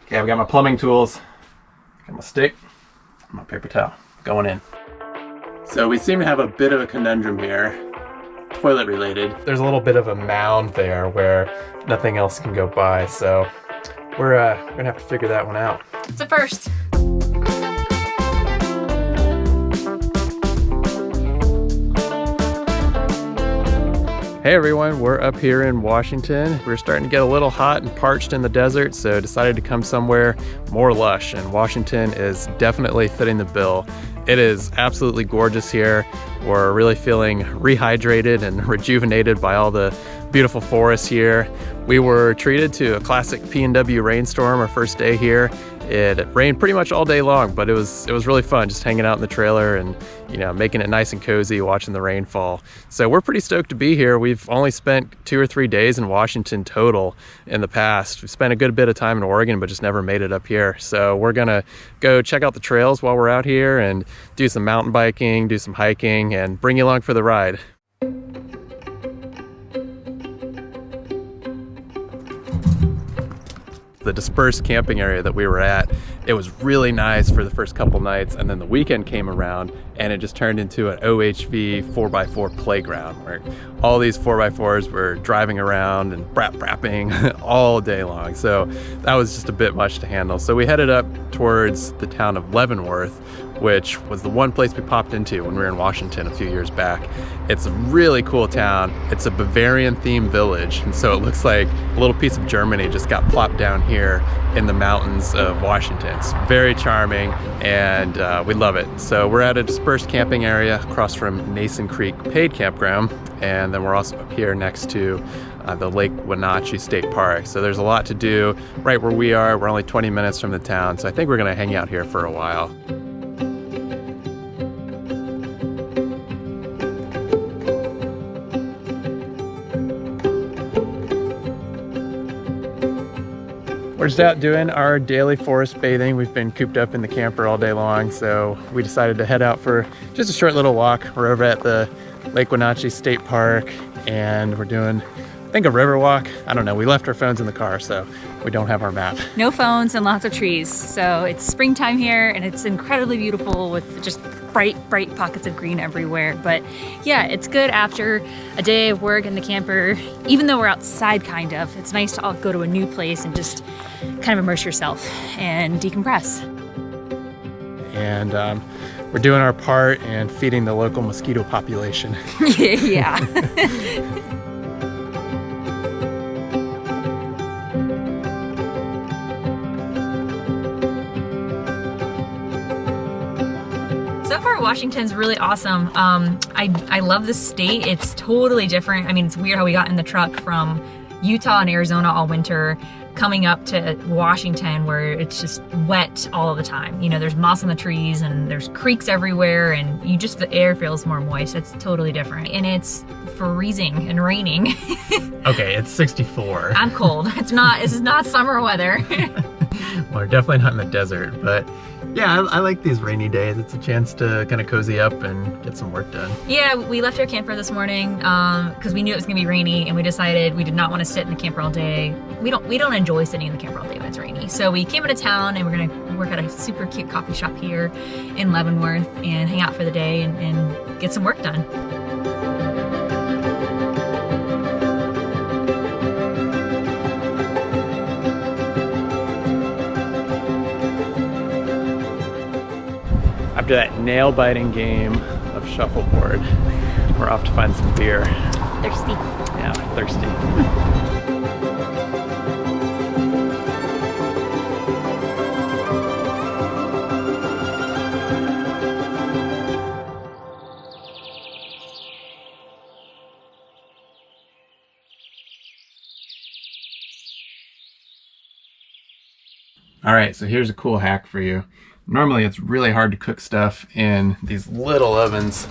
Okay, I've got my plumbing tools, got my stick, my paper towel, going in. So we seem to have a bit of a conundrum here, toilet related. There's a little bit of a mound there where nothing else can go by, so we're gonna have to figure that one out. It's a first. Hey everyone, we're up here in Washington. We're starting to get a little hot and parched in the desert, so decided to come somewhere more lush, and Washington is definitely fitting the bill. It is absolutely gorgeous here. We're really feeling rehydrated and rejuvenated by all the beautiful forests here. We were treated to a classic PNW rainstorm our first day here. It rained pretty much all day long, but it was really fun just hanging out in the trailer and, you know, making it nice and cozy, watching the rain fall. So we're pretty stoked to be here. We've only spent 2 or 3 days in Washington total in the past. We've spent a good bit of time in Oregon, but just never made it up here. So we're gonna go check out the trails while we're out here and do some mountain biking, do some hiking, and bring you along for the ride. The Dispersed camping area that we were at, it was really nice for the first couple nights, and then the weekend came around and it just turned into an OHV 4x4 playground where all these 4x4s were driving around and brapping all day long. So that was just a bit much to handle. So we headed up towards the town of Leavenworth, which was the one place we popped into when we were in Washington a few years back. It's a really cool town. It's a Bavarian themed village, and so it looks like a little piece of Germany just got plopped down here in the mountains of Washington. It's very charming, and we love it. So we're at a dispersed camping area across from Nason Creek paid campground, and then we're also up here next to the Lake Wenatchee State Park. So there's a lot to do right where we are. We're only 20 minutes from the town, so I think we're gonna hang out here for a while. We're just out doing our daily forest bathing. We've been cooped up in the camper all day long, so we decided to head out for just a short little walk. We're over at the Lake Wenatchee State Park, and we're doing, I think, a river walk. I don't know, we left our phones in the car, so we don't have our map. No phones and lots of trees. So it's springtime here, and it's incredibly beautiful with just bright pockets of green everywhere. But yeah, it's good after a day of work in the camper. Even though we're outside, kind of, it's nice to all go to a new place and just kind of immerse yourself and decompress. And we're doing our part and feeding the local mosquito population. Yeah. So far, Washington's really awesome. I love the state. It's totally different. I mean, it's weird how we got in the truck from Utah and Arizona all winter, coming up to Washington where it's just wet all the time. You know, there's moss on the trees and there's creeks everywhere, and the air feels more moist. It's totally different. And it's freezing and raining. Okay, it's 64. I'm cold. This is not summer weather. Well, we're definitely not in the desert, but yeah, I like these rainy days. It's a chance to kind of cozy up and get some work done. Yeah, we left our camper this morning because we knew it was gonna be rainy, and we decided we did not want to sit in the camper all day. We don't enjoy sitting in the camper all day when it's rainy. So we came into town, and we're gonna work at a super cute coffee shop here in Leavenworth and hang out for the day and get some work done. After that nail-biting game of shuffleboard, we're off to find some beer. Thirsty. Yeah, thirsty. All right, so here's a cool hack for you. Normally it's really hard to cook stuff in these little ovens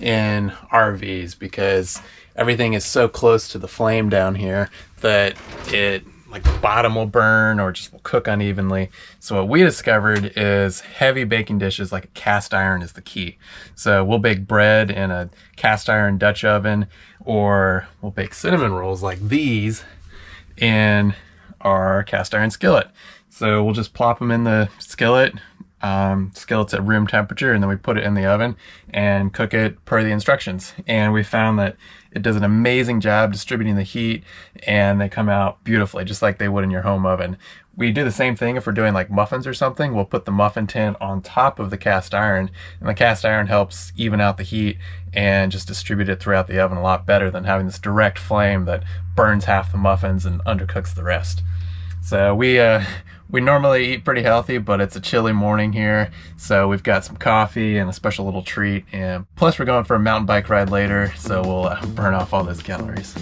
in RVs because everything is so close to the flame down here that like the bottom will burn or just will cook unevenly. So what we discovered is heavy baking dishes like a cast iron is the key. So we'll bake bread in a cast iron Dutch oven, or we'll bake cinnamon rolls like these in our cast iron skillet. So we'll just plop them in the skillet. Skillet's at room temperature, and then we put it in the oven and cook it per the instructions. And we found that it does an amazing job distributing the heat, and they come out beautifully, just like they would in your home oven. We do the same thing if we're doing like muffins or something. We'll put the muffin tin on top of the cast iron, and the cast iron helps even out the heat and just distribute it throughout the oven a lot better than having this direct flame that burns half the muffins and undercooks the rest. So we normally eat pretty healthy, but it's a chilly morning here, so we've got some coffee and a special little treat, and plus we're going for a mountain bike ride later, so we'll burn off all those calories.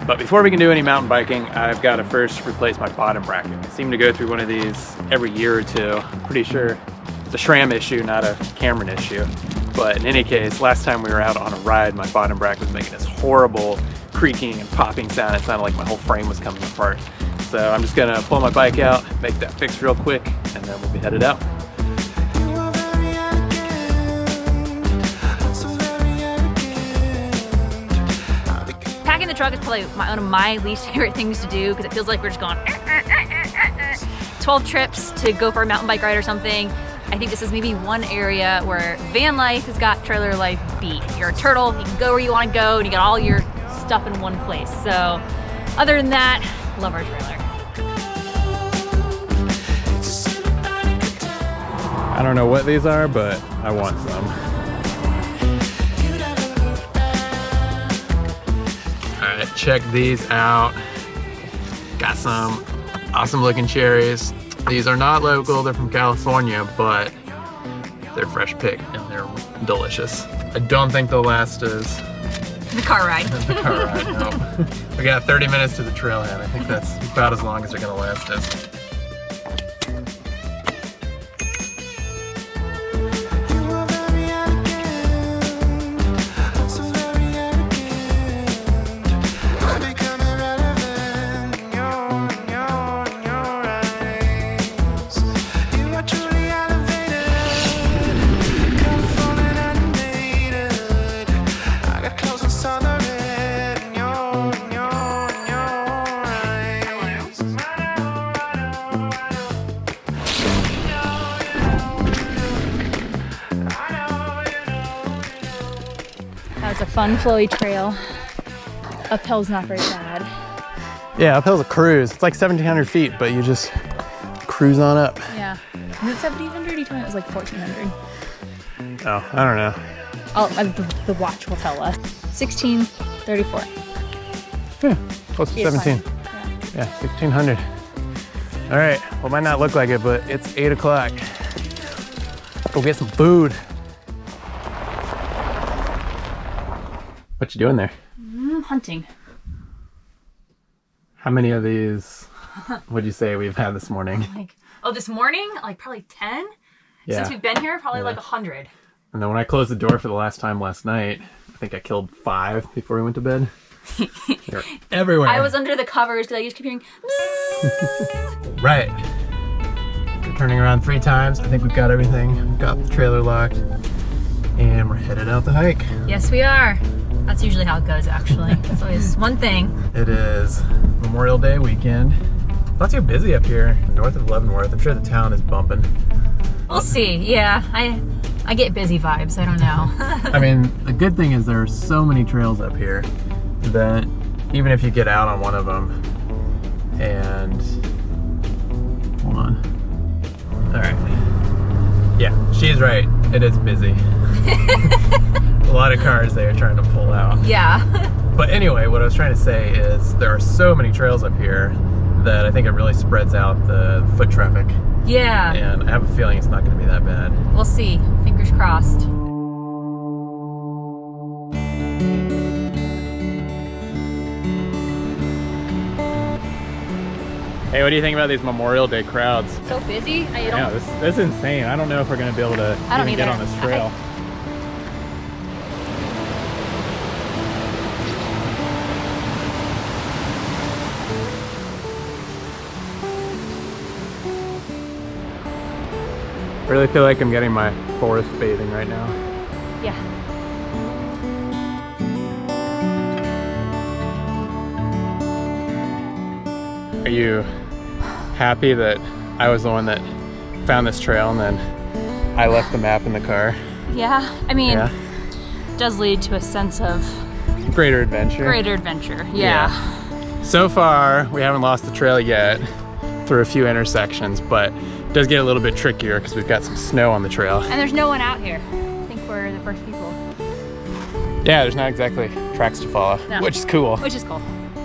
But before we can do any mountain biking, I've got to first replace my bottom bracket. I seem to go through one of these every year or two. I'm pretty sure it's a SRAM issue, not a Cameron issue. But in any case, last time we were out on a ride, my bottom bracket was making this horrible creaking and popping sound. It sounded like my whole frame was coming apart. So I'm just gonna pull my bike out, make that fix real quick, and then we'll be headed out. Packing the truck is probably one of my least favorite things to do because it feels like we're just going 12 trips to go for a mountain bike ride or something. I think this is maybe one area where van life has got trailer life beat. You're a turtle, you can go where you want to go, and you got all your stuff in one place. So other than that, love our trailer. I don't know what these are, but I want some. All right, check these out. Got some awesome looking cherries. These are not local, they're from California, but they're fresh picked and they're delicious. I don't think they'll last us the car ride. The car ride, no. We got 30 minutes to the trailhead. I think that's about as long as they're gonna last us. It's a fun, flowy trail. Uphill's not very bad. Yeah, uphill's a cruise. It's like 1,700 feet, but you just cruise on up. Yeah. Is it 1,700? You told me it was like 1,400. Oh, I don't know. Oh, the watch will tell us. 1,634. Yeah, close to 17. Yeah, 1,600. All right, well, it might not look like it, but it's 8 o'clock. Go get some food. What you doing there? Hunting. How many of these would you say we've had this morning? This morning? Like probably 10? Yeah. Since we've been here, probably like 100. And then when I closed the door for the last time last night, I think I killed 5 before we went to bed. They're everywhere. I was under the covers because I just keep hearing Right. We're turning around 3 times. I think we've got everything. We've got the trailer locked. And we're headed out the hike. Yes, we are. That's usually how it goes, actually. It's always one thing. It is Memorial Day weekend. Not too busy up here north of Leavenworth. I'm sure the town is bumping. We'll see. Yeah, I get busy vibes. I don't know. I mean, the good thing is there are so many trails up here that even if you get out on one of them and... Hold on. All right. Yeah, she's right. It is busy. A lot of cars there trying to pull out. Yeah. But anyway, what I was trying to say is there are so many trails up here that I think it really spreads out the foot traffic. Yeah. And I have a feeling it's not going to be that bad. We'll see. Fingers crossed. Hey, what do you think about these Memorial Day crowds? So busy? Yeah, this is insane. I don't know if we're going to be able to even get on this trail. I really feel like I'm getting my forest bathing right now. Yeah. Are you happy that I was the one that found this trail, and then I left the map in the car. Yeah, I mean, it does lead to a sense of greater adventure. Yeah. So far, we haven't lost the trail yet through a few intersections, but it does get a little bit trickier because we've got some snow on the trail. And there's no one out here. I think we're the first people. Yeah, there's not exactly tracks to follow, which is cool. Which is cool.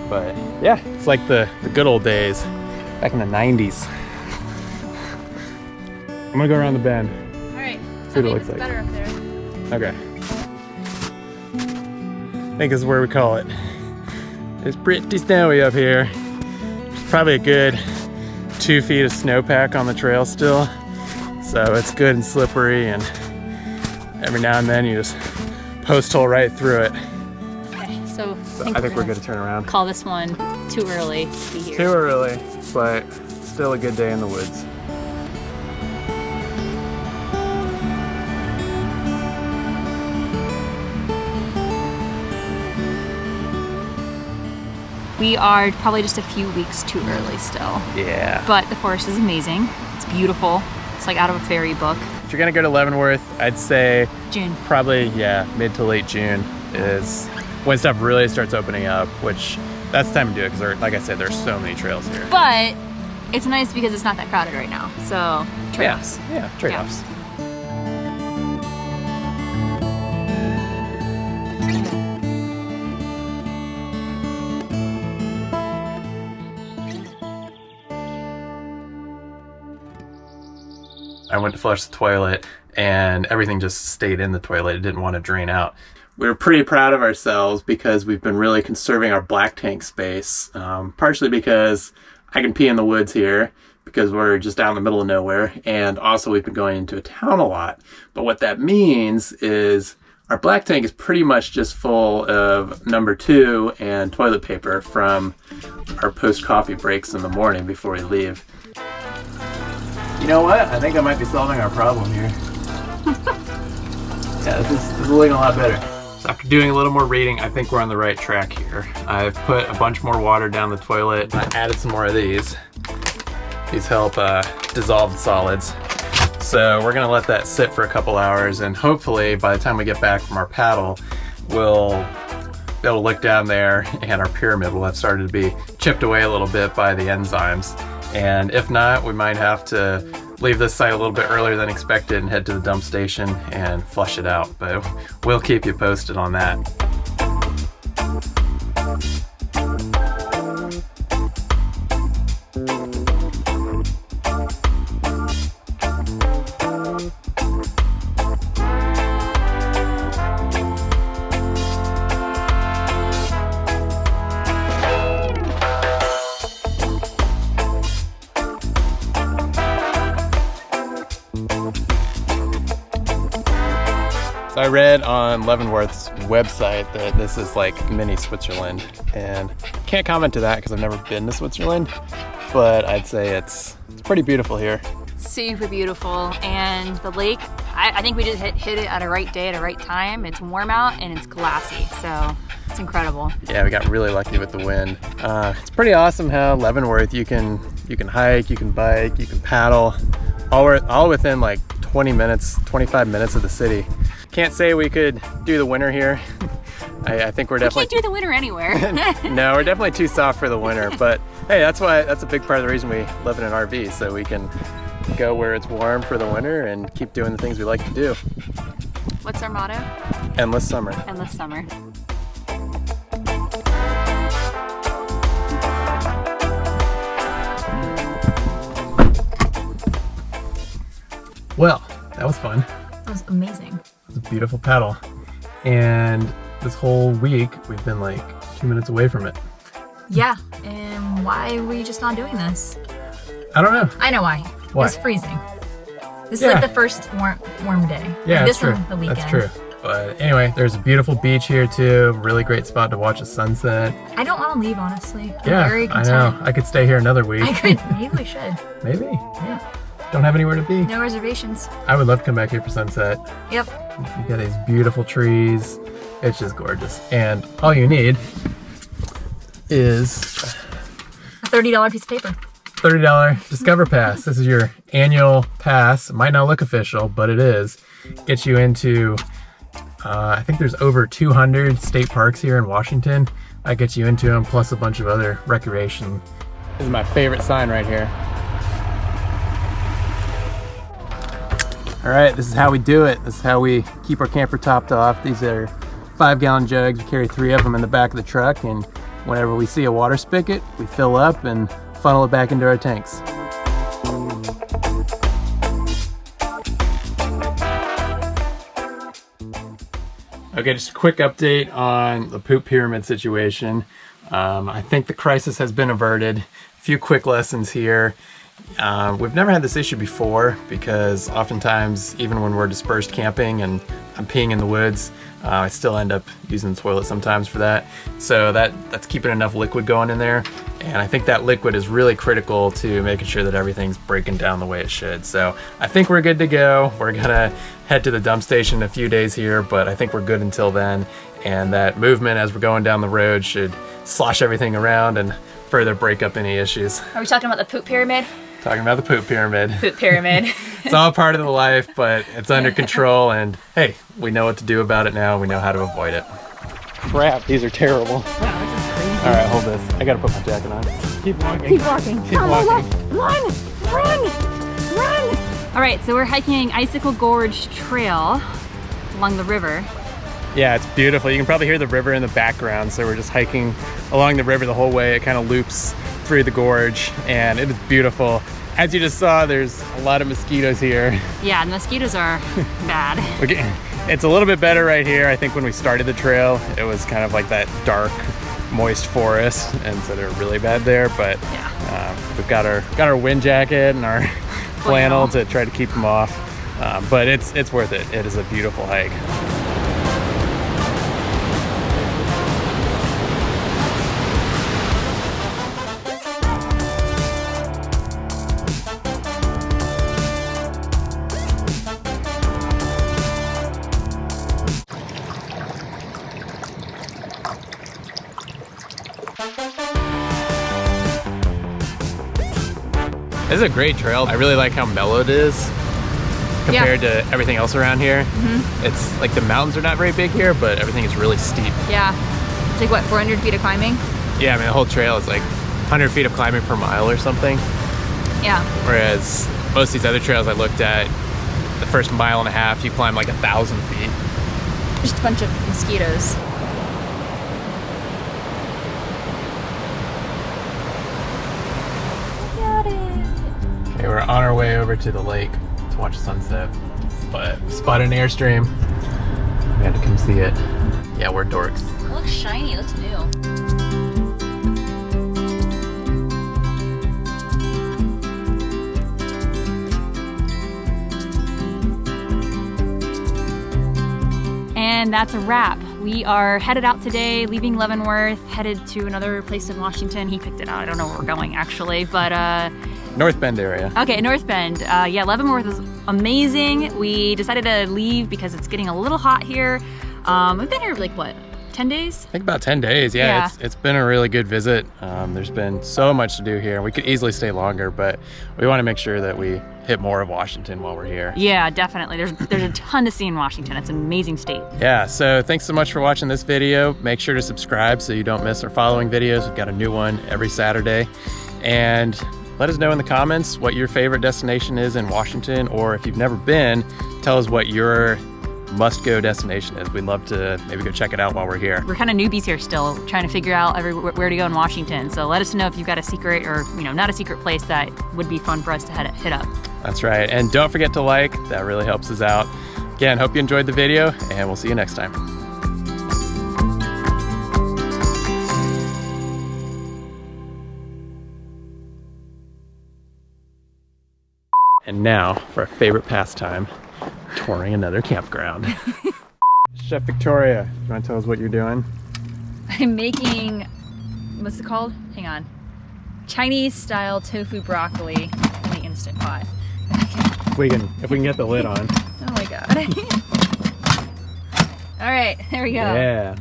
But yeah, it's like the good old days back in the 90s. I'm gonna go around the bend. All right. See what it looks like. Better up there. Okay. I think this is where we call it. It's pretty snowy up here. There's probably a good 2 feet of snowpack on the trail still. So it's good and slippery, and every now and then you just post hole right through it. Okay, so I think we're good to turn around. Call this one too early to be here. Too early, but still a good day in the woods. We are probably just a few weeks too early still. Yeah. But the forest is amazing. It's beautiful. It's like out of a fairy book. If you're gonna go to Leavenworth, I'd say June. Probably, mid to late June is when stuff really starts opening up, which that's the time to do it because, like I said, there's so many trails here. But it's nice because it's not that crowded right now. So trade-offs. Yeah, trade-offs. I went to flush the toilet and everything just stayed in the toilet. It didn't want to drain out. We were pretty proud of ourselves because we've been really conserving our black tank space, partially because I can pee in the woods here because we're just down in the middle of nowhere, and also we've been going into a town a lot. But what that means is our black tank is pretty much just full of number 2 and toilet paper from our post-coffee breaks in the morning before we leave. You know what? I think I might be solving our problem here. Yeah, this is looking a lot better. So after doing a little more reading, I think we're on the right track here. I've put a bunch more water down the toilet. I added some more of these. These help dissolve the solids. So we're gonna let that sit for a couple hours, and hopefully by the time we get back from our paddle, we'll be able to look down there and our pyramid will have started to be chipped away a little bit by the enzymes. And if not, we might have to leave this site a little bit earlier than expected and head to the dump station and flush it out. But we'll keep you posted on that. I read on Leavenworth's website that this is like mini Switzerland, and can't comment to that because I've never been to Switzerland, but I'd say it's pretty beautiful here. Super beautiful, and the lake, I think we just hit it at a right day at a right time. It's warm out and it's glassy, so it's incredible. Yeah, we got really lucky with the wind. It's pretty awesome how Leavenworth you can hike, you can bike, you can paddle, all within like 20 minutes, 25 minutes of the city. Can't say we could do the winter here. I think we're definitely... We can't do the winter anywhere. No, we're definitely too soft for the winter, but hey, that's a big part of the reason we live in an RV, so we can go where it's warm for the winter and keep doing the things we like to do. What's our motto? Endless summer. Endless summer. Well, that was fun. That was amazing. It was a beautiful paddle. And this whole week, we've been like 2 minutes away from it. Yeah, and why are we just not doing this? I don't know. I know why. Why? It's freezing. This is like the first warm day. Yeah, this that's true. on the weekend. That's true. But anyway, there's a beautiful beach here too. Really great spot to watch a sunset. I don't want to leave, honestly. I'm Yeah, very I content. know. I could stay here another week. I could. Maybe we should. Maybe. Yeah. Don't have anywhere to be. No reservations. I would love to come back here for sunset. Yep. You got these beautiful trees. It's just gorgeous. And all you need is A $30 piece of paper. $30 Discover Pass. This is your annual pass. It might not look official, but it is. Gets you into, I think there's over 200 state parks here in Washington. That gets you into them, plus a bunch of other recreation. This is my favorite sign right here. All right, this is how we do it. This is how we keep our camper topped off. These are 5-gallon jugs. We carry 3 of them in the back of the truck, and whenever we see a water spigot, we fill up and funnel it back into our tanks. Okay, just a quick update on the poop pyramid situation. I think the crisis has been averted. A few quick lessons here. We've never had this issue before because oftentimes, even when we're dispersed camping and I'm peeing in the woods, I still end up using the toilet sometimes for that. So that's keeping enough liquid going in there. And I think that liquid is really critical to making sure that everything's breaking down the way it should. So I think we're good to go. We're gonna head to the dump station in a few days here, but I think we're good until then. And that movement as we're going down the road should slosh everything around and further break up any issues. Are we talking about the poop pyramid? Talking about the poop pyramid. Poop pyramid. It's all part of the life, but it's under control, and hey, we know what to do about it now. We know how to avoid it. Crap, these are terrible. Wow, this is crazy. All right, hold this. I gotta put my jacket on. Keep walking. Keep walking. Keep walking. Run! Run! Run! All right, so we're hiking Icicle Gorge Trail along the river. Yeah, it's beautiful. You can probably hear the river in the background, so we're just hiking along the river the whole way. It kind of loops through the gorge, and it is beautiful. As you just saw, there's a lot of mosquitoes here. Yeah, the mosquitoes are bad. It's a little bit better right here. I think when we started the trail, it was kind of like that dark, moist forest, and so they're really bad there. But yeah, we've got our wind jacket and our flannel to try to keep them off. But it's worth it. It is a beautiful hike. This is a great trail. I really like how mellow it is compared to everything else around here. It's like the mountains are not very big here, but everything is really steep. Yeah, it's like what, 400 feet of climbing? Yeah, I mean the whole trail is like 100 feet of climbing per mile or something. Yeah. Whereas most of these other trails I looked at, the first mile and a half, you climb like 1,000 feet. Just a bunch of mosquitoes. Okay, we're on our way over to the lake to watch the sunset, but we spotted an Airstream. We had to come see it. Yeah, we're dorks. It looks shiny, it looks new. And that's a wrap. We are headed out today, leaving Leavenworth, headed to another place in Washington. He picked it out. I don't know where we're going actually, but North Bend area. Okay, North Bend. Yeah, Leavenworth is amazing. We decided to leave because it's getting a little hot here. We've been here like what, 10 days? I think about 10 days, yeah. It's been a really good visit. There's been so much to do here. We could easily stay longer, but we want to make sure that we hit more of Washington while we're here. Yeah, definitely. There's a ton to see in Washington. It's an amazing state. Yeah, so thanks so much for watching this video. Make sure to subscribe so you don't miss our following videos. We've got a new one every Saturday. And let us know in the comments what your favorite destination is in Washington, or if you've never been, tell us what your must-go destination is. We'd love to maybe go check it out while we're here. We're kind of newbies here still, trying to figure out where to go in Washington. So let us know if you've got a secret or, not a secret place that would be fun for us to hit up. That's right. And don't forget to like, that really helps us out. Again, hope you enjoyed the video, and we'll see you next time. And now for our favorite pastime, touring another campground. Chef Victoria, do you want to tell us what you're doing? I'm making, what's it called? Hang on. Chinese style tofu broccoli in the Instant Pot. If we can get the lid on. Oh my God. All right, there we go. Yeah.